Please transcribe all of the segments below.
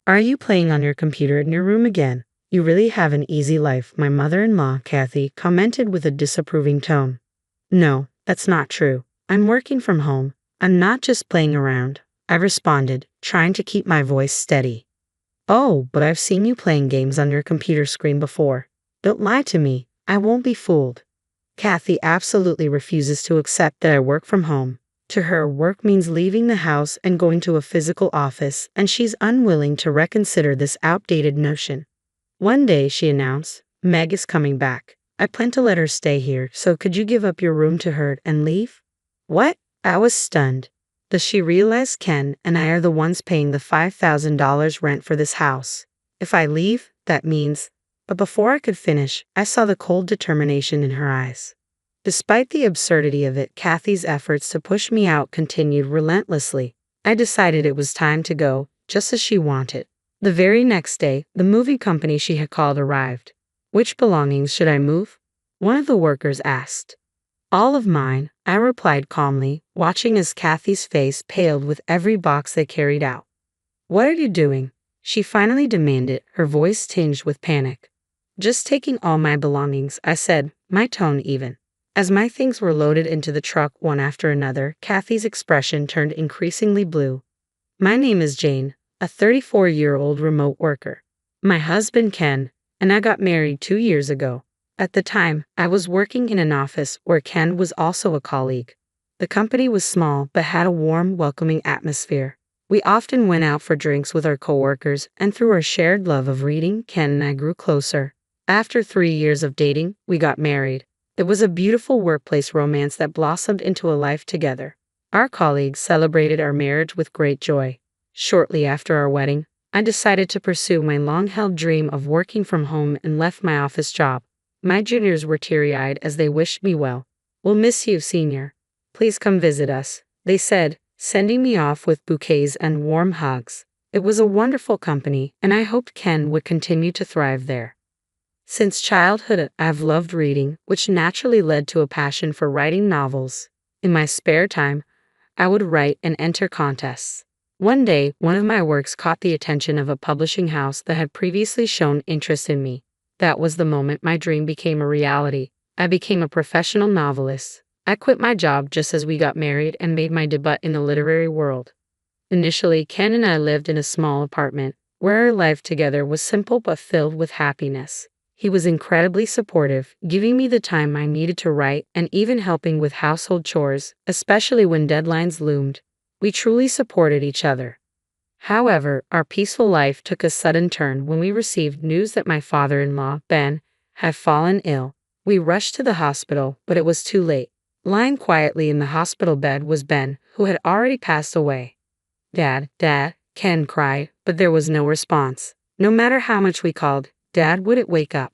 Are you playing on your computer in your room again? You really have an easy life, my mother-in-law, Kathy, commented with a disapproving tone. No, that's not true. I'm working from home. I'm not just playing around, I responded, trying to keep my voice steady. Oh, but I've seen you playing games on your computer screen before. Don't lie to me, I won't be fooled. Kathy absolutely refuses to accept that I work from home. To her, work means leaving the house and going to a physical office, and she's unwilling to reconsider this outdated notion. One day, she announced, Meg is coming back. I plan to let her stay here, so could you give up your room to her and leave? What? I was stunned. Does she realize Ken and I are the ones paying the $5,000 rent for this house? If I leave, that means. But before I could finish, I saw the cold determination in her eyes. Despite the absurdity of it, Kathy's efforts to push me out continued relentlessly. I decided it was time to go, just as she wanted. The very next day, the moving company she had called arrived. Which belongings should I move? One of the workers asked. All of mine, I replied calmly, watching as Kathy's face paled with every box they carried out. What are you doing? She finally demanded, her voice tinged with panic. Just taking all my belongings, I said, my tone even. As my things were loaded into the truck one after another, Kathy's expression turned increasingly blue. My name is Jane, a 34-year-old remote worker. My husband Ken, and I got married 2 years ago. At the time, I was working in an office where Ken was also a colleague. The company was small but had a warm, welcoming atmosphere. We often went out for drinks with our coworkers, and through our shared love of reading, Ken and I grew closer. After 3 years of dating, we got married. It was a beautiful workplace romance that blossomed into a life together. Our colleagues celebrated our marriage with great joy. Shortly after our wedding, I decided to pursue my long-held dream of working from home and left my office job. My juniors were teary-eyed as they wished me well. We'll miss you, senior. Please come visit us, they said, sending me off with bouquets and warm hugs. It was a wonderful company, and I hoped Ken would continue to thrive there. Since childhood, I've loved reading, which naturally led to a passion for writing novels. In my spare time, I would write and enter contests. One day, one of my works caught the attention of a publishing house that had previously shown interest in me. That was the moment my dream became a reality. I became a professional novelist. I quit my job just as we got married and made my debut in the literary world. Initially, Ken and I lived in a small apartment, where our life together was simple but filled with happiness. He was incredibly supportive, giving me the time I needed to write and even helping with household chores, especially when deadlines loomed. We truly supported each other. However, our peaceful life took a sudden turn when we received news that my father-in-law, Ben, had fallen ill. We rushed to the hospital, but it was too late. Lying quietly in the hospital bed was Ben, who had already passed away. Dad, Dad, Ken cried, but there was no response. No matter how much we called, Dad wouldn't wake up.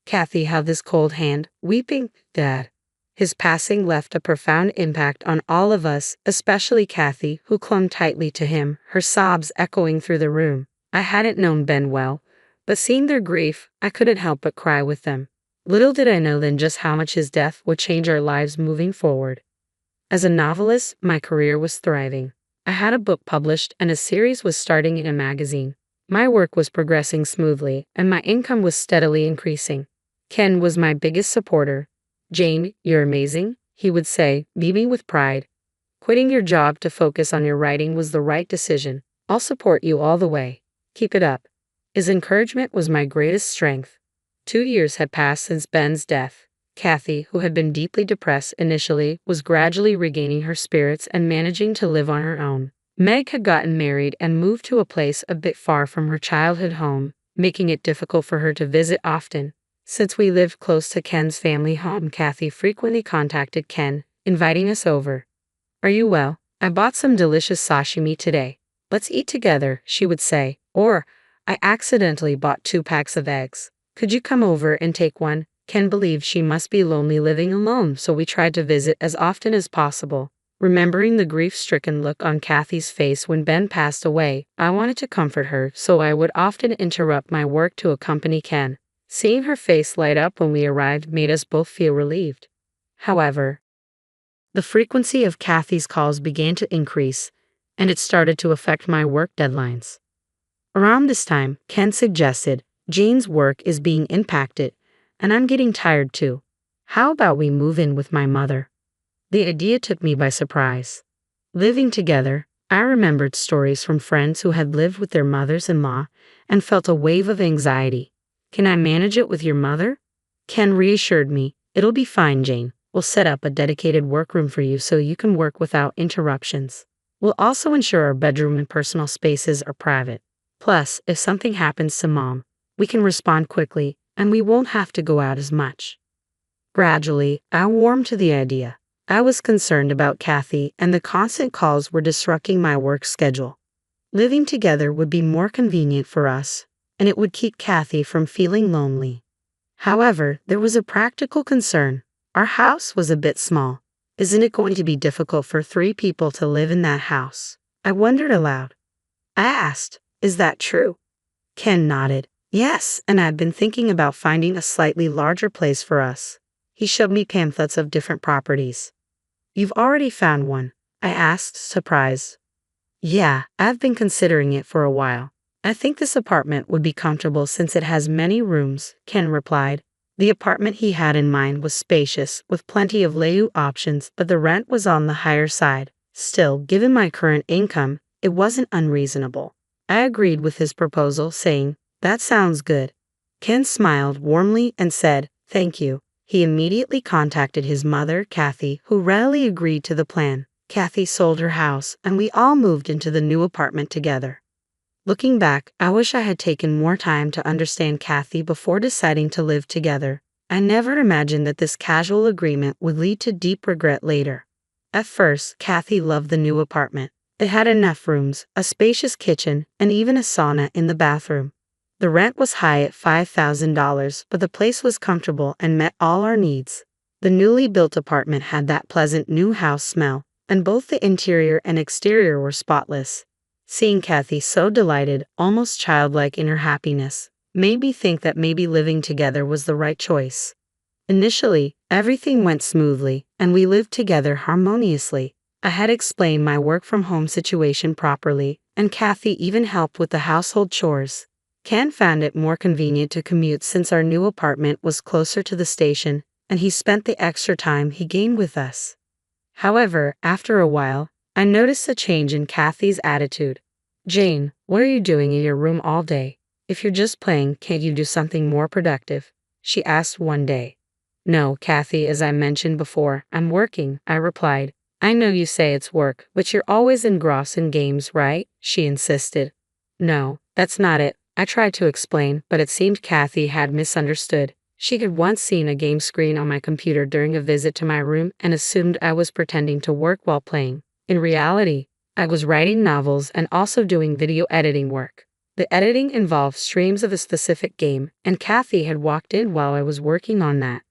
Kathy held his cold hand, weeping, Dad. His passing left a profound impact on all of us, especially Kathy, who clung tightly to him, her sobs echoing through the room. I hadn't known Ben well, but seeing their grief, I couldn't help but cry with them. Little did I know then just how much his death would change our lives moving forward. As a novelist, my career was thriving. I had a book published and a series was starting in a magazine. My work was progressing smoothly, and my income was steadily increasing. Ken was my biggest supporter. Jane, you're amazing, he would say, beaming with pride. Quitting your job to focus on your writing was the right decision. I'll support you all the way. Keep it up. His encouragement was my greatest strength. 2 years had passed since Ben's death. Kathy, who had been deeply depressed initially, was gradually regaining her spirits and managing to live on her own. Meg had gotten married and moved to a place a bit far from her childhood home, making it difficult for her to visit often. Since we lived close to Ken's family home, Kathy frequently contacted Ken, inviting us over. Are you well? I bought some delicious sashimi today. Let's eat together, she would say. Or, I accidentally bought 2 packs of eggs. Could you come over and take one? Ken believed she must be lonely living alone, so we tried to visit as often as possible. Remembering the grief-stricken look on Kathy's face when Ben passed away, I wanted to comfort her, so I would often interrupt my work to accompany Ken. Seeing her face light up when we arrived made us both feel relieved. However, the frequency of Kathy's calls began to increase, and it started to affect my work deadlines. Around this time, Ken suggested, Jane's work is being impacted, and I'm getting tired too. How about we move in with my mother? The idea took me by surprise. Living together, I remembered stories from friends who had lived with their mothers-in-law and felt a wave of anxiety. Can I manage it with your mother? Ken reassured me, it'll be fine, Jane. We'll set up a dedicated workroom for you so you can work without interruptions. We'll also ensure our bedroom and personal spaces are private. Plus, if something happens to Mom, we can respond quickly and we won't have to go out as much. Gradually, I warmed to the idea. I was concerned about Kathy, and the constant calls were disrupting my work schedule. Living together would be more convenient for us, and it would keep Kathy from feeling lonely. However, there was a practical concern. Our house was a bit small. Isn't it going to be difficult for 3 people to live in that house? I wondered aloud. I asked, is that true? Ken nodded. Yes, and I've been thinking about finding a slightly larger place for us. He showed me pamphlets of different properties. You've already found one? I asked, surprised. Yeah, I've been considering it for a while. I think this apartment would be comfortable since it has many rooms, Ken replied. The apartment he had in mind was spacious, with plenty of layout options, but the rent was on the higher side. Still, given my current income, it wasn't unreasonable. I agreed with his proposal, saying, that sounds good. Ken smiled warmly and said, thank you. He immediately contacted his mother, Kathy, who readily agreed to the plan. Kathy sold her house, and we all moved into the new apartment together. Looking back, I wish I had taken more time to understand Kathy before deciding to live together. I never imagined that this casual agreement would lead to deep regret later. At first, Kathy loved the new apartment. It had enough rooms, a spacious kitchen, and even a sauna in the bathroom. The rent was high at $5,000, but the place was comfortable and met all our needs. The newly built apartment had that pleasant new house smell, and both the interior and exterior were spotless. Seeing Kathy so delighted, almost childlike in her happiness, made me think that maybe living together was the right choice. Initially, everything went smoothly, and we lived together harmoniously. I had explained my work-from-home situation properly, and Kathy even helped with the household chores. Ken found it more convenient to commute since our new apartment was closer to the station, and he spent the extra time he gained with us. However, after a while, I noticed a change in Kathy's attitude. Jane, what are you doing in your room all day? If you're just playing, can't you do something more productive? She asked one day. No, Kathy, as I mentioned before, I'm working, I replied. I know you say it's work, but you're always engrossed in games, right? She insisted. No, that's not it. I tried to explain, but it seemed Kathy had misunderstood. She had once seen a game screen on my computer during a visit to my room and assumed I was pretending to work while playing. In reality, I was writing novels and also doing video editing work. The editing involved streams of a specific game, and Kathy had walked in while I was working on that.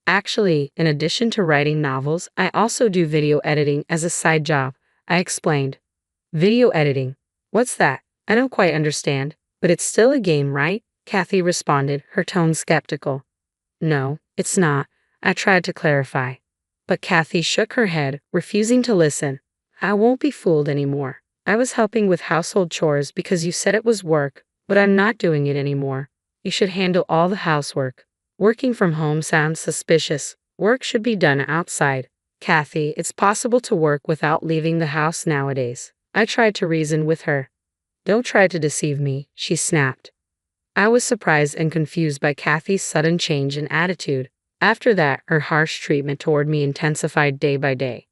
Actually, in addition to writing novels, I also do video editing as a side job, I explained. Video editing? What's that? I don't quite understand. But it's still a game, right? Kathy responded, her tone skeptical. No, it's not. I tried to clarify. But Kathy shook her head, refusing to listen. I won't be fooled anymore. I was helping with household chores because you said it was work, but I'm not doing it anymore. You should handle all the housework. Working from home sounds suspicious. Work should be done outside. Kathy, it's possible to work without leaving the house nowadays. I tried to reason with her. Don't try to deceive me, she snapped. I was surprised and confused by Kathy's sudden change in attitude. After that, her harsh treatment toward me intensified day by day.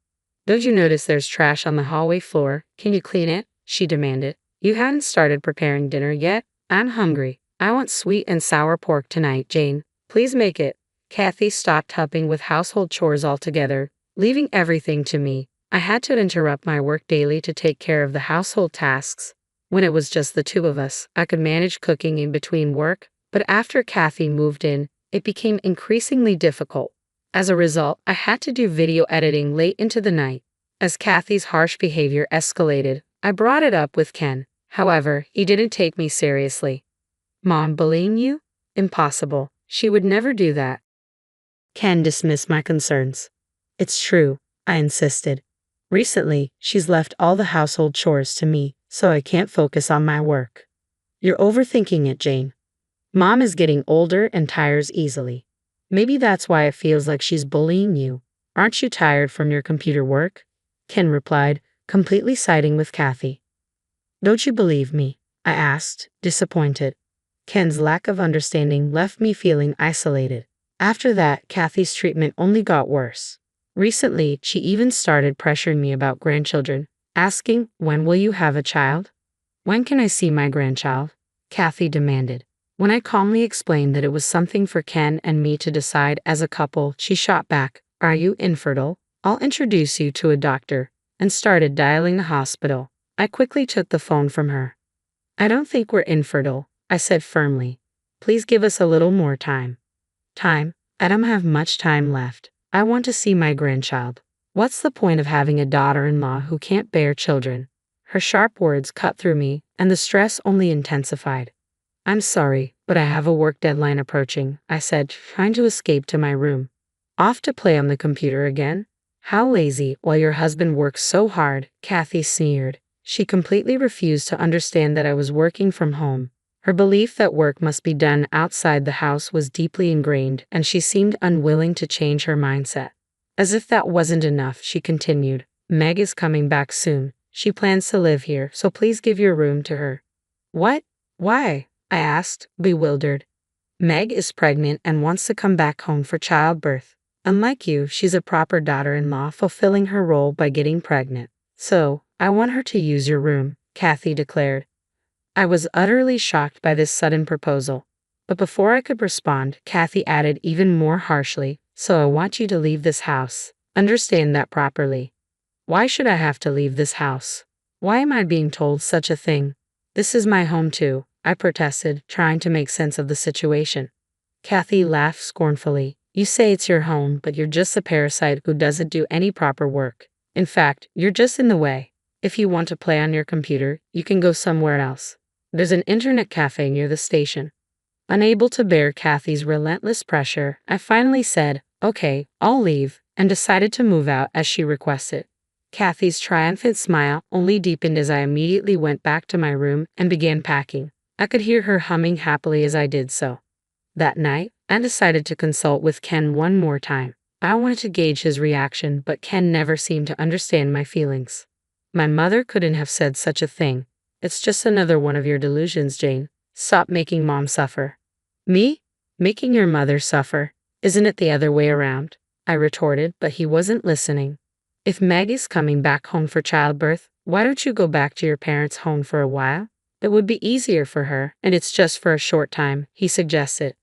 Don't you notice there's trash on the hallway floor? Can you clean it? She demanded. You hadn't started preparing dinner yet? I'm hungry. I want sweet and sour pork tonight, Jane. Please make it. Kathy stopped helping with household chores altogether, leaving everything to me. I had to interrupt my work daily to take care of the household tasks. When it was just the 2 of us, I could manage cooking in between work, but after Kathy moved in, it became increasingly difficult. As a result, I had to do video editing late into the night. As Kathy's harsh behavior escalated, I brought it up with Ken. However, he didn't take me seriously. Mom bullying you? Impossible. She would never do that. Ken dismissed my concerns. It's true, I insisted. Recently, she's left all the household chores to me, so I can't focus on my work. You're overthinking it, Jane. Mom is getting older and tires easily. Maybe that's why it feels like she's bullying you. Aren't you tired from your computer work? Ken replied, completely siding with Kathy. Don't you believe me? I asked, disappointed. Ken's lack of understanding left me feeling isolated. After that, Kathy's treatment only got worse. Recently, she even started pressuring me about grandchildren, asking, when will you have a child? When can I see my grandchild? Kathy demanded. When I calmly explained that it was something for Ken and me to decide as a couple, she shot back, are you infertile? I'll introduce you to a doctor, and started dialing the hospital. I quickly took the phone from her. I don't think we're infertile, I said firmly. Please give us a little more time. Time? I don't have much time left. I want to see my grandchild. What's the point of having a daughter-in-law who can't bear children? Her sharp words cut through me, and the stress only intensified. I'm sorry, but I have a work deadline approaching, I said, trying to escape to my room. Off to play on the computer again? How lazy, while your husband works so hard, Kathy sneered. She completely refused to understand that I was working from home. Her belief that work must be done outside the house was deeply ingrained, and she seemed unwilling to change her mindset. As if that wasn't enough, she continued, Meg is coming back soon. She plans to live here, so please give your room to her. What? Why? I asked, bewildered. Meg is pregnant and wants to come back home for childbirth. Unlike you, she's a proper daughter-in-law fulfilling her role by getting pregnant. So, I want her to use your room, Kathy declared. I was utterly shocked by this sudden proposal. But before I could respond, Kathy added even more harshly, so I want you to leave this house. Understand that properly. Why should I have to leave this house? Why am I being told such a thing? This is my home too, I protested, trying to make sense of the situation. Kathy laughed scornfully. You say it's your home, but you're just a parasite who doesn't do any proper work. In fact, you're just in the way. If you want to play on your computer, you can go somewhere else. There's an internet cafe near the station. Unable to bear Kathy's relentless pressure, I finally said, okay, I'll leave, and decided to move out as she requested. Kathy's triumphant smile only deepened as I immediately went back to my room and began packing. I could hear her humming happily as I did so. That night, I decided to consult with Ken one more time. I wanted to gauge his reaction, but Ken never seemed to understand my feelings. My mother couldn't have said such a thing. It's just another one of your delusions, Jane. Stop making Mom suffer. Me? Making your mother suffer? Isn't it the other way around? I retorted, but he wasn't listening. If Maggie's coming back home for childbirth, why don't you go back to your parents' home for a while? It would be easier for her, and it's just for a short time, he suggested.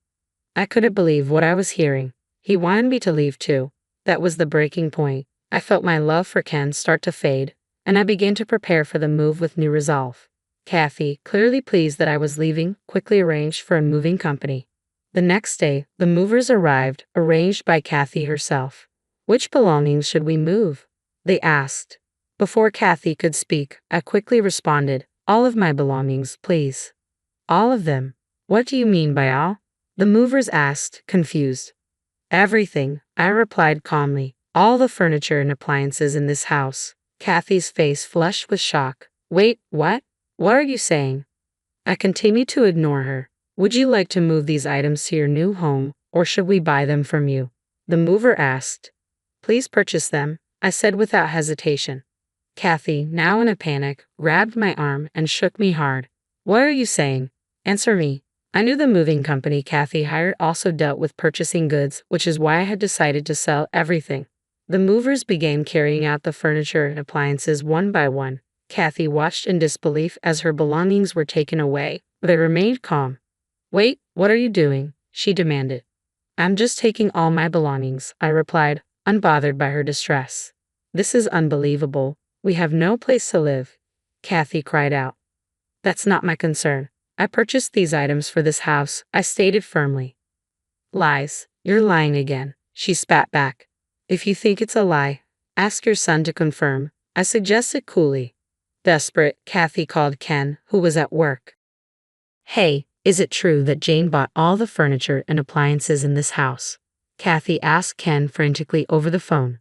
I couldn't believe what I was hearing. He wanted me to leave too. That was the breaking point. I felt my love for Ken start to fade, and I began to prepare for the move with new resolve. Kathy, clearly pleased that I was leaving, quickly arranged for a moving company. The next day, the movers arrived, arranged by Kathy herself. Which belongings should we move? They asked. Before Kathy could speak, I quickly responded, all of my belongings, please. All of them? What do you mean by all? The movers asked, confused. Everything, I replied calmly. All the furniture and appliances in this house. Kathy's face flushed with shock. Wait, what? What are you saying? I continued to ignore her. Would you like to move these items to your new home, or should we buy them from you? The mover asked. Please purchase them, I said without hesitation. Kathy, now in a panic, grabbed my arm and shook me hard. What are you saying? Answer me. I knew the moving company Kathy hired also dealt with purchasing goods, which is why I had decided to sell everything. The movers began carrying out the furniture and appliances one by one. Kathy watched in disbelief as her belongings were taken away, but I remained calm. Wait, what are you doing? She demanded. I'm just taking all my belongings, I replied, unbothered by her distress. This is unbelievable. We have no place to live. Kathy cried out. That's not my concern. I purchased these items for this house, I stated firmly. Lies. You're lying again, she spat back. If you think it's a lie, ask your son to confirm, I suggested coolly. Desperate, Kathy called Ken, who was at work. Hey, is it true that Jane bought all the furniture and appliances in this house? Kathy asked Ken frantically over the phone.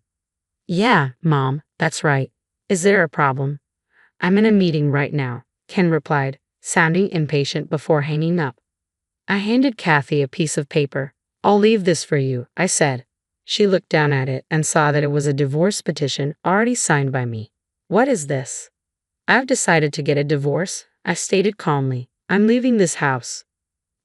Yeah, Mom, that's right. Is there a problem? I'm in a meeting right now, Ken replied, sounding impatient before hanging up. I handed Kathy a piece of paper. I'll leave this for you, I said. She looked down at it and saw that it was a divorce petition already signed by me. What is this? I've decided to get a divorce, I stated calmly. I'm leaving this house.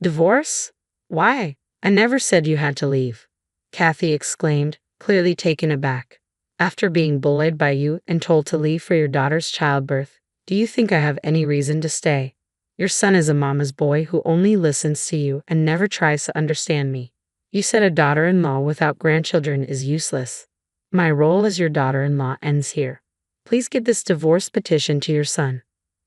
Divorce? Why? I never said you had to leave. Kathy exclaimed, clearly taken aback. After being bullied by you and told to leave for your daughter's childbirth, do you think I have any reason to stay? Your son is a mama's boy who only listens to you and never tries to understand me. You said a daughter-in-law without grandchildren is useless. My role as your daughter-in-law ends here. Please give this divorce petition to your son.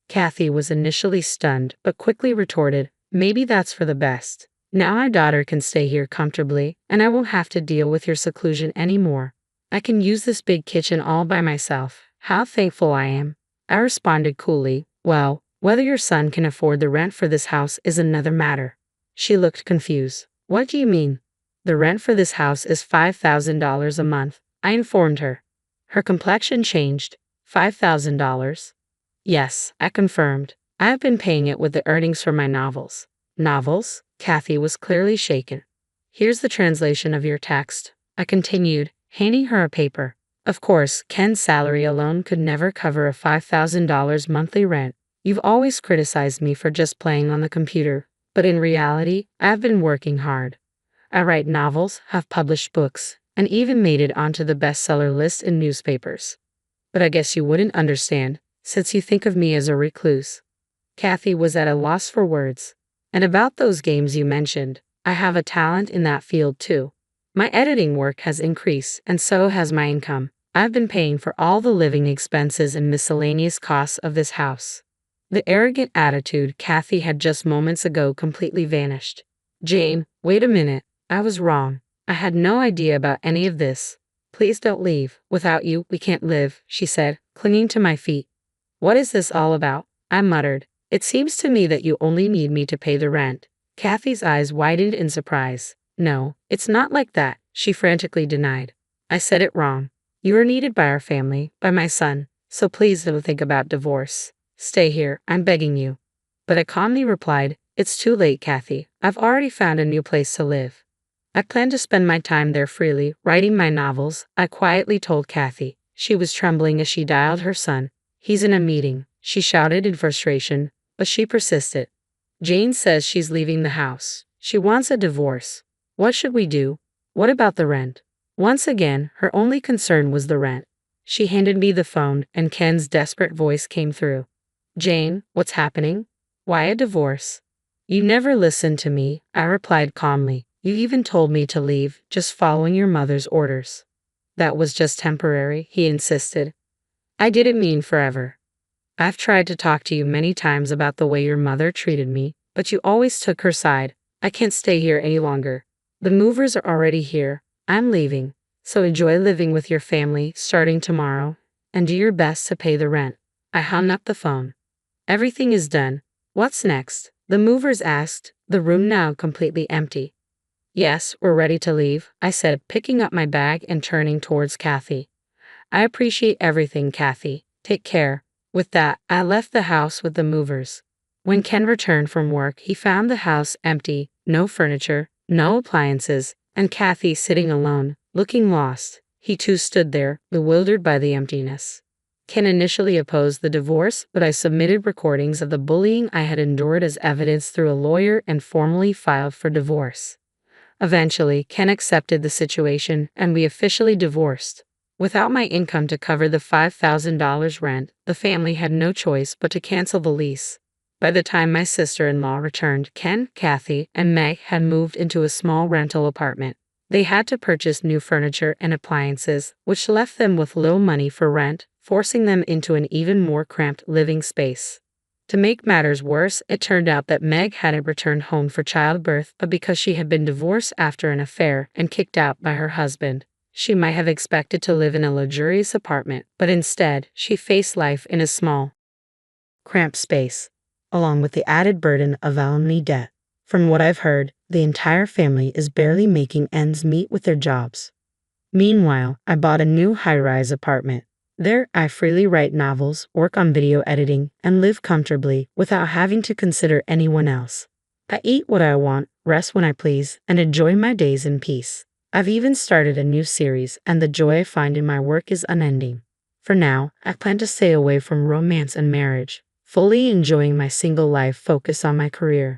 Kathy was initially stunned, but quickly retorted, maybe that's for the best. Now my daughter can stay here comfortably, and I won't have to deal with your seclusion anymore. I can use this big kitchen all by myself. How thankful I am. I responded coolly, well, whether your son can afford the rent for this house is another matter. She looked confused. What do you mean? The rent for this house is $5,000 a month, I informed her. Her complexion changed. $5,000? Yes, I confirmed. I have been paying it with the earnings from my novels. Novels? Kathy was clearly shaken. Here's the translation of your text, I continued, handing her a paper. Of course, Ken's salary alone could never cover a $5,000 monthly rent. You've always criticized me for just playing on the computer, but in reality, I've been working hard. I write novels, have published books, and even made it onto the bestseller list in newspapers. But I guess you wouldn't understand, since you think of me as a recluse. Kathy was at a loss for words. And about those games you mentioned, I have a talent in that field too. My editing work has increased, and so has my income. I've been paying for all the living expenses and miscellaneous costs of this house. The arrogant attitude Kathy had just moments ago completely vanished. Jane, wait a minute. I was wrong. I had no idea about any of this. Please don't leave. Without you, we can't live, she said, clinging to my feet. What is this all about? I muttered. It seems to me that you only need me to pay the rent. Kathy's eyes widened in surprise. No, it's not like that, she frantically denied. I said it wrong. You are needed by our family, by my son, so please don't think about divorce. Stay here, I'm begging you. But I calmly replied, it's too late, Kathy. I've already found a new place to live. I plan to spend my time there freely, writing my novels, I quietly told Kathy. She was trembling as she dialed her son. He's in a meeting, she shouted in frustration, but she persisted. Jane says she's leaving the house. She wants a divorce. What should we do? What about the rent? Once again, her only concern was the rent. She handed me the phone, and Ken's desperate voice came through. Jane, what's happening? Why a divorce? You never listened to me, I replied calmly. You even told me to leave, just following your mother's orders. That was just temporary, he insisted. I didn't mean forever. I've tried to talk to you many times about the way your mother treated me, but you always took her side. I can't stay here any longer. The movers are already here. I'm leaving. So enjoy living with your family starting tomorrow, and do your best to pay the rent. I hung up the phone. Everything is done. What's next? The movers asked, the room now completely empty. Yes, we're ready to leave, I said, picking up my bag and turning towards Kathy. I appreciate everything, Kathy. Take care. With that, I left the house with the movers. When Ken returned from work, he found the house empty, no furniture, no appliances, and Kathy sitting alone, looking lost. He too stood there, bewildered by the emptiness. Ken initially opposed the divorce, but I submitted recordings of the bullying I had endured as evidence through a lawyer and formally filed for divorce. Eventually, Ken accepted the situation, and we officially divorced. Without my income to cover the $5,000 rent, the family had no choice but to cancel the lease. By the time my sister-in-law returned, Ken, Kathy, and Meg had moved into a small rental apartment. They had to purchase new furniture and appliances, which left them with little money for rent, forcing them into an even more cramped living space. To make matters worse, it turned out that Meg hadn't returned home for childbirth, but because she had been divorced after an affair and kicked out by her husband. She might have expected to live in a luxurious apartment, but instead, she faced life in a small, cramped space, along with the added burden of alimony debt. From what I've heard, the entire family is barely making ends meet with their jobs. Meanwhile, I bought a new high-rise apartment. There, I freely write novels, work on video editing, and live comfortably without having to consider anyone else. I eat what I want, rest when I please, and enjoy my days in peace. I've even started a new series, and the joy I find in my work is unending. For now, I plan to stay away from romance and marriage, fully enjoying my single life focus on my career.